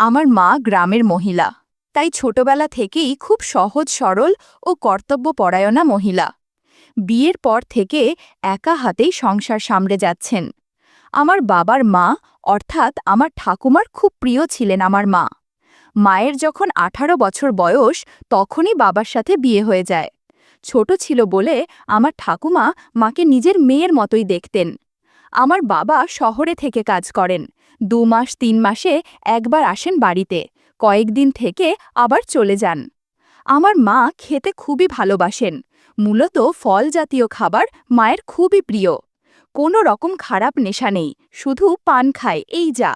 আমার মা গ্রামের মহিলা, তাই ছোটবেলা থেকেই খুব সহজ সরল ও কর্তব্যপরায়ণা মহিলা। বিয়ের পর থেকে একা হাতেই সংসার সামলে যাচ্ছেন। আমার বাবার মা অর্থাৎ আমার ঠাকুমার খুব প্রিয় ছিলেন আমার মা। মায়ের যখন 18 বছর বয়স তখনই বাবার সাথে বিয়ে হয়ে যায়। ছোট ছিল বলে আমার ঠাকুমা মাকে নিজের মেয়ের মতোই দেখতেন। আমার বাবা শহরে থেকে কাজ করেন। 2 মাস 3 মাসে একবার আসেন বাড়িতে, কয়েকদিন থেকে আবার চলে যান। আমার মা খেতে খুবই ভালোবাসেন। মূলত ফল জাতীয় খাবার মায়ের খুবই প্রিয়। কোনো রকম খারাপ নেশা নেই, শুধু পান খায় এই যা।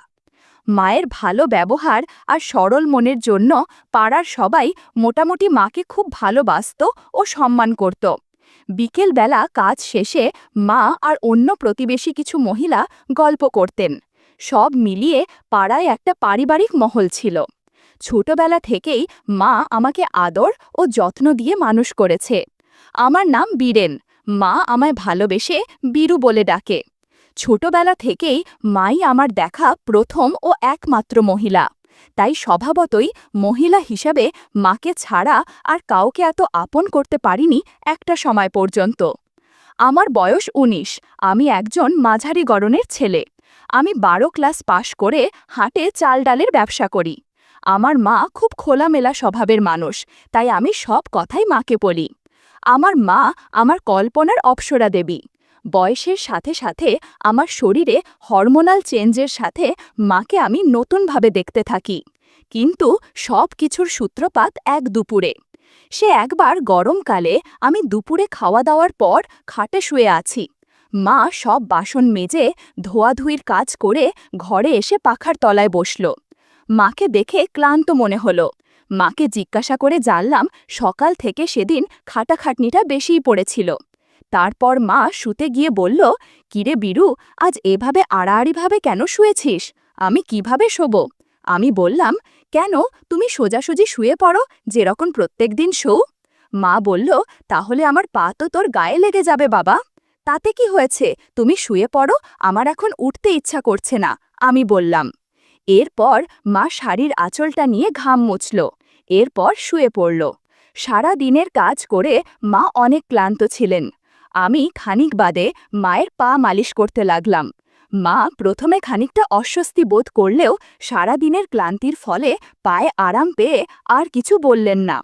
মায়ের ভালো ব্যবহার আর সরল মনের জন্য পাড়ার সবাই মোটামুটি মাকে খুব ভালোবাসত ও সম্মান করত। বিকেলবেলা কাজ শেষে মা আর অন্য প্রতিবেশী কিছু মহিলা গল্প করতেন। সব মিলিয়ে পাড়ায় একটা পারিবারিক মহল ছিল। ছোটবেলা থেকেই মা আমাকে আদর ও যত্ন দিয়ে মানুষ করেছে। আমার নাম বীরেন, মা আমায় ভালোবেসে বীরু বলে ডাকে। ছোটবেলা থেকেই মাই আমার দেখা প্রথম ও একমাত্র মহিলা, তাই স্বভাবতই মহিলা হিসাবে মাকে ছাড়া আর কাউকে এত আপন করতে পারিনি একটা সময় পর্যন্ত। আমার বয়স 19, আমি একজন মাঝারি গড়নের ছেলে। আমি 12 ক্লাস পাশ করে হাটে চাল ডালের ব্যবসা করি। আমার মা খুব খোলামেলা স্বভাবের মানুষ, তাই আমি সব কথাই মাকে বলি। আমার মা আমার কল্পনার অপ্সরা দেবী। বয়সের সাথে সাথে আমার শরীরে হরমোনাল চেঞ্জের সাথে মাকে আমি নতুনভাবে দেখতে থাকি। কিন্তু সব কিছুর সূত্রপাত এক দুপুরে। সে একবার গরমকালে আমি দুপুরে খাওয়া দাওয়ার পর খাটে শুয়ে আছি। মা সব বাসন মেজে ধোয়াধুয়ির কাজ করে ঘরে এসে পাখার তলায় বসল। মাকে দেখে ক্লান্ত মনে হলো। মাকে জিজ্ঞাসা করে জানলাম সকাল থেকে সেদিন খাটাখাটনিটা বেশিই পড়েছিল। তারপর মা শুতে গিয়ে বলল, কিরে বীরু, আজ এভাবে আড়াআড়িভাবে কেন শুয়েছিস? আমি কিভাবে শোব? আমি বললাম, কেন, তুমি সোজাসুজি শুয়ে পড়ো, যেরকম প্রত্যেকদিন শো। মা বলল, তাহলে আমার পা তো তোর গায়ে লেগে যাবে বাবা। তাতে কি হয়েছে, তুমি শুয়ে পড়ো, আমার এখন উঠতে ইচ্ছা করছে না, আমি বললাম। এরপর মা শাড়ির আঁচলটা নিয়ে ঘাম মুছল। এরপর শুয়ে পড়ল। সারা দিনের কাজ করে মা অনেক ক্লান্ত ছিলেন। আমি খানিক বাদে মায়ের পা মালিশ করতে লাগলাম। মা প্রথমে খানিকটা অস্বস্তি বোধ করলেও সারা দিনের ক্লান্তির ফলে পায়ে আরাম পেয়ে আর কিছু বললেন না।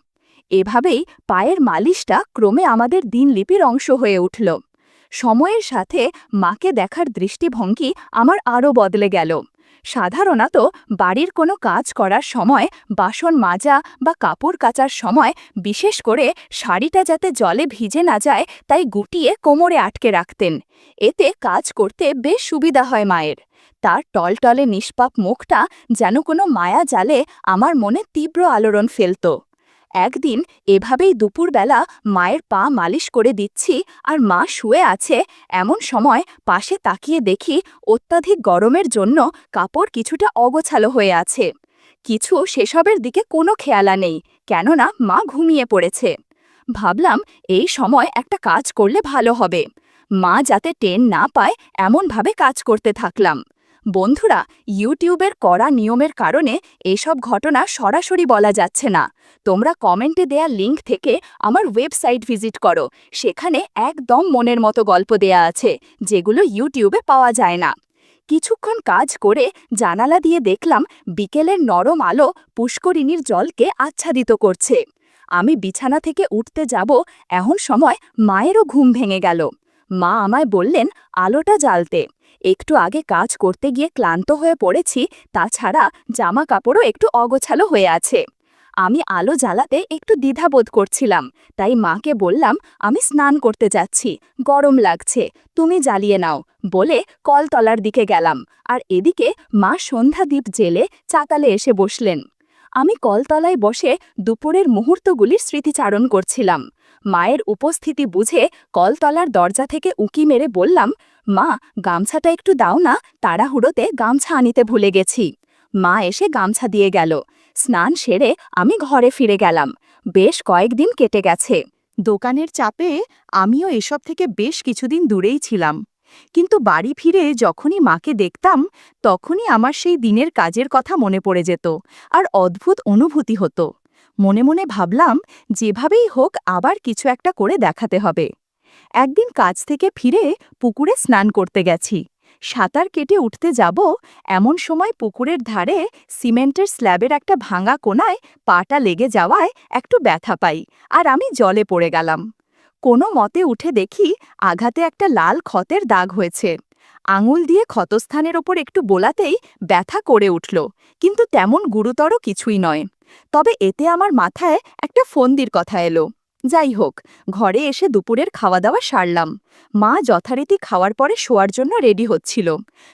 এভাবেই পায়ের মালিশটা ক্রমে আমাদের দিনলিপির অংশ হয়ে উঠল। সময়ের সাথে মাকে দেখার দৃষ্টিভঙ্গি আমার আরও বদলে গেল। সাধারণত বাড়ির কোনো কাজ করার সময়, বাসন মাজা বা কাপড় কাচার সময় বিশেষ করে শাড়িটা যাতে জলে ভিজে না যায় তাই গুটিয়ে কোমরে আটকে রাখতেন। এতে কাজ করতে বেশ সুবিধা হয় মায়ের। তার টলটলে নিষ্পাপ মুখটা যেন কোনো মায়া জালে আমার মনে তীব্র আলোড়ন ফেলত। একদিন এভাবেই দুপুরবেলা মায়ের পা মালিশ করে দিচ্ছি আর মা শুয়ে আছে, এমন সময় পাশে তাকিয়ে দেখি অত্যাধিক গরমের জন্য কাপড় কিছুটা অগোছালো হয়ে আছে। কিছু সেসবের দিকে কোনো খেয়ালা নেই, কেননা মা ঘুমিয়ে পড়েছে। ভাবলাম এই সময় একটা কাজ করলে ভালো হবে। মা যাতে টেন না পায় এমনভাবে কাজ করতে থাকলাম। বন্ধুরা, ইউটিউবের কড়া নিয়মের কারণে এসব ঘটনা সরাসরি বলা যাচ্ছে না। তোমরা কমেন্টে দেয়া লিংক থেকে আমার ওয়েবসাইট ভিজিট করো, সেখানে একদম মনের মতো গল্প দেয়া আছে, যেগুলো ইউটিউবে পাওয়া যায় না। কিছুক্ষণ কাজ করে জানালা দিয়ে দেখলাম বিকেলের নরম আলো পুষ্করিণীর জলকে আচ্ছাদিত করছে। আমি বিছানা থেকে উঠতে যাব, এমন সময় মায়েরও ঘুম ভেঙে গেল। মা আমায় বললেন আলোটা জ্বালতে। একটু আগে কাজ করতে গিয়ে ক্লান্ত হয়ে পড়েছি, তাছাড়া জামা কাপড়ও একটু অগোছালো হয়ে আছে। আমি আলো জ্বালাতে একটু দ্বিধাবোধ করছিলাম, তাই মাকে বললাম আমি স্নান করতে যাচ্ছি, গরম লাগছে, তুমি জ্বালিয়ে নাও বলে কলতলার দিকে গেলাম। আর এদিকে মা সন্ধ্যা দ্বীপ জেলে চাতালে এসে বসলেন। আমি কলতলায় বসে দুপুরের মুহূর্তগুলির স্মৃতিচারণ করছিলাম। মায়ের উপস্থিতি বুঝে কলতলার দরজা থেকে উঁকি মেরে বললাম, মা, গামছাটা একটু দাও না, তাড়াহুড়োতে গামছা আনিতে ভুলে গেছি। মা এসে গামছা দিয়ে গেল। স্নান সেরে আমি ঘরে ফিরে গেলাম। বেশ কয়েকদিন কেটে গেছে। দোকানের চাপে আমিও এসব থেকে বেশ কিছুদিন দূরেই ছিলাম। কিন্তু বাড়ি ফিরে যখনই মাকে দেখতাম তখনই আমার সেই দিনের কাজের কথা মনে পড়ে যেত আর অদ্ভুত অনুভূতি হতো। মনে মনে ভাবলাম যেভাবেই হোক আবার কিছু একটা করে দেখাতে হবে। একদিন কাজ থেকে ফিরে পুকুরে স্নান করতে গেছি। সাঁতার কেটে উঠতে যাব এমন সময় পুকুরের ধারে সিমেন্টের স্ল্যাবের একটা ভাঙা কোণায় পাটা লেগে যাওয়ায় একটু ব্যথা পাই আর আমি জলে পড়ে গেলাম। কোনো মতে উঠে দেখি আঘাতে একটা লাল ক্ষতের দাগ হয়েছে। আঙুল দিয়ে ক্ষতস্থানের ওপর একটু বোলাতেই ব্যথা করে উঠল, কিন্তু তেমন গুরুতর কিছুই নয়। তবে এতে আমার মাথায় একটা ফন্দির কথা এলো। যাই হোক, ঘরে এসে দুপুরের খাওয়া দাওয়া সারলাম। মা যথারীতি খাওয়ার পরে শোয়ার জন্য রেডি হচ্ছিল।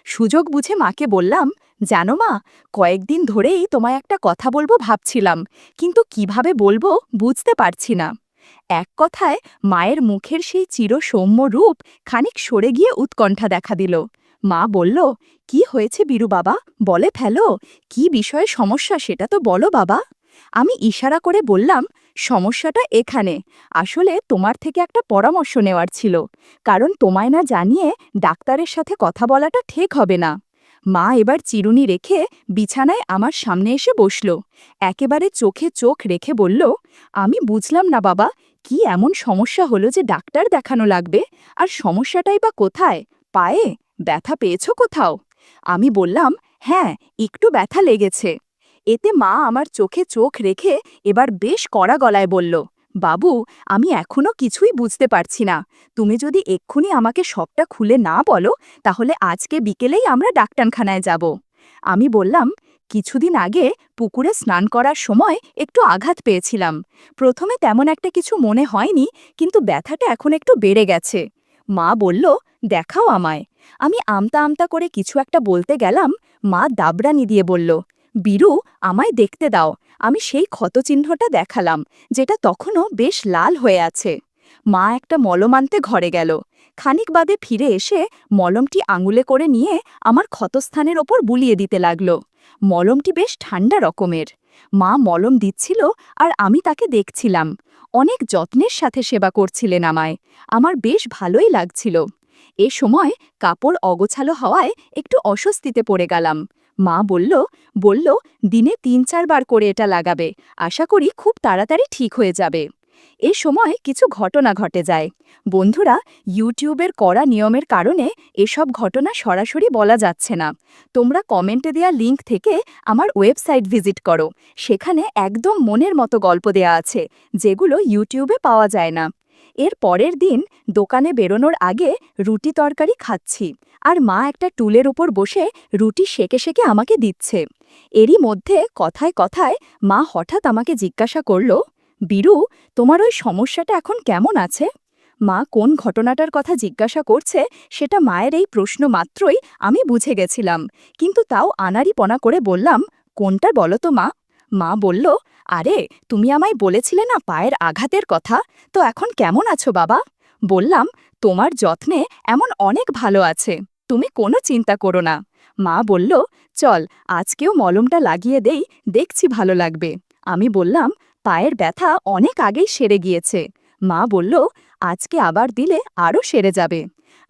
সুযোগ বুঝে মাকে বললাম, জানো মা, কয়েকদিন ধরেই তোমায় একটা কথা বলবো ভাবছিলাম, কিন্তু কিভাবে বলবো বুঝতে পারছি না। এক কথায় মায়ের মুখের সেই চিরসৌম্য রূপ খানিক সরে গিয়ে উৎকণ্ঠা দেখা দিল। মা বলল, কি হয়েছে বীরু বাবা, বলে ফেলো, কি বিষয়ে সমস্যা সেটা তো বলো বাবা। আমি ইশারা করে বললাম, সমস্যাটা এখানে, আসলে তোমার থেকে একটা পরামর্শ নেওয়ার ছিল, কারণ তোমায় না জানিয়ে ডাক্তারের সাথে কথা বলাটা ঠিক হবে না। মা এবার চিরুনি রেখে বিছানায় আমার সামনে এসে বসল। একেবারে চোখে চোখ রেখে বলল, আমি বুঝলাম না বাবা, কি এমন সমস্যা হলো যে ডাক্তার দেখানো লাগবে, আর সমস্যাটাই বা কোথায়? পায়ে ব্যথা পেয়েছো কোথাও? আমি বললাম, হ্যাঁ, একটু ব্যথা লেগেছে। এতে মা আমার চোখে চোখ রেখে এবার বেশ কড়া গলায় বলল, বাবু, আমি এখনো কিছুই বুঝতে পারছি না। তুমি যদি এক্ষুনি আমাকে সবটা খুলে না বলো, তাহলে আজকে বিকেলেই আমরা ডাক্তারখানায় যাব। আমি বললাম, কিছুদিন আগে পুকুরে স্নান করার সময় একটু আঘাত পেয়েছিলাম। প্রথমে তেমন একটা কিছু মনে হয়নি, কিন্তু ব্যথাটা এখন একটু বেড়ে গেছে। মা বলল, দেখাও আমায়। আমি আমতা আমতা করে কিছু একটা বলতে গেলাম, মা দাবড়ানি দিয়ে বলল, বীরু, আমায় দেখতে দাও। আমি সেই ক্ষতচিহ্নটা দেখালাম, যেটা তখনও বেশ লাল হয়ে আছে। মা একটা মলম আনতে ঘরে গেল। খানিক বাদে ফিরে এসে মলমটি আঙুলে করে নিয়ে আমার ক্ষতস্থানের ওপর বুলিয়ে দিতে লাগল। মলমটি বেশ ঠান্ডা রকমের। মা মলম দিচ্ছিল আর আমি তাকে দেখছিলাম। অনেক যত্নের সাথে সেবা করছিলেন আমায়। আমার বেশ ভালোই লাগছিল। এ সময় কাপড় অগোছালো হওয়ায় একটু অস্বস্তিতে পড়ে গেলাম। মা বলল, দিনে ৩-৪ বার করে এটা লাগাবে, আশা করি খুব তাড়াতাড়ি ঠিক হয়ে যাবে। এ সময় কিছু ঘটনা ঘটে যায়। বন্ধুরা, ইউটিউবের কড়া নিয়মের কারণে এসব ঘটনা সরাসরি বলা যাচ্ছে না। তোমরা কমেন্টে দেয়া লিংক থেকে আমার ওয়েবসাইট ভিজিট করো, সেখানে একদম মনের মতো গল্প দেয়া আছে, যেগুলো ইউটিউবে পাওয়া যায় না। এর পরের দিন দোকানে বেরোনোর আগে রুটি তরকারি খাচ্ছি, আর মা একটা টুলের উপর বসে রুটি সেকে সেকে আমাকে দিচ্ছে। এরই মধ্যে কথায় কথায় মা হঠাৎ আমাকে জিজ্ঞাসা করল, বীরু, তোমার ওই সমস্যাটা এখন কেমন আছে? মা কোন ঘটনাটার কথা জিজ্ঞাসা করছে সেটা মায়ের এই প্রশ্ন মাত্রই আমি বুঝে গেছিলাম, কিন্তু তাও আনাড়িপনা করে বললাম, কোনটা বলো তো মা। মা বলল, আরে, তুমি আমায় বলেছিলে না পায়ের আঘাতের কথা, তো এখন কেমন আছো বাবা? বললাম, তোমার যত্নে এমন অনেক ভালো আছে, তুমি কোনো চিন্তা করো না। মা বলল, চল আজকেও মলমটা লাগিয়ে দেই, দেখছি ভালো লাগবে। আমি বললাম, পায়ের ব্যথা অনেক আগেই সেরে গিয়েছে। মা বলল, আজকে আবার দিলে আরও সেরে যাবে।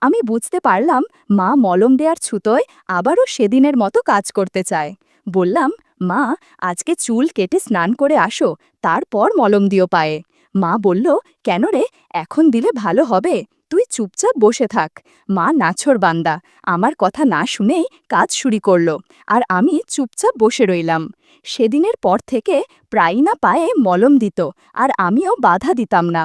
আমি বুঝতে পারলাম মা মলম দেওয়ার ছুতোয় আবারও সেদিনের মতো কাজ করতে চায়। বললাম, মা, আজকে চুল কেটে স্নান করে আসো, তারপর মলম দিও পায়ে। মা বলল, কেন রে, এখন দিলে ভালো হবে, তুই চুপচাপ বসে থাক। মা নাছোড়বান্দা, আমার কথা না শুনেই কাজ শুরু করল, আর আমি চুপচাপ বসে রইলাম। সেদিনের পর থেকে প্রায়ই না পায়ে মলম দিত, আর আমিও বাধা দিতাম না।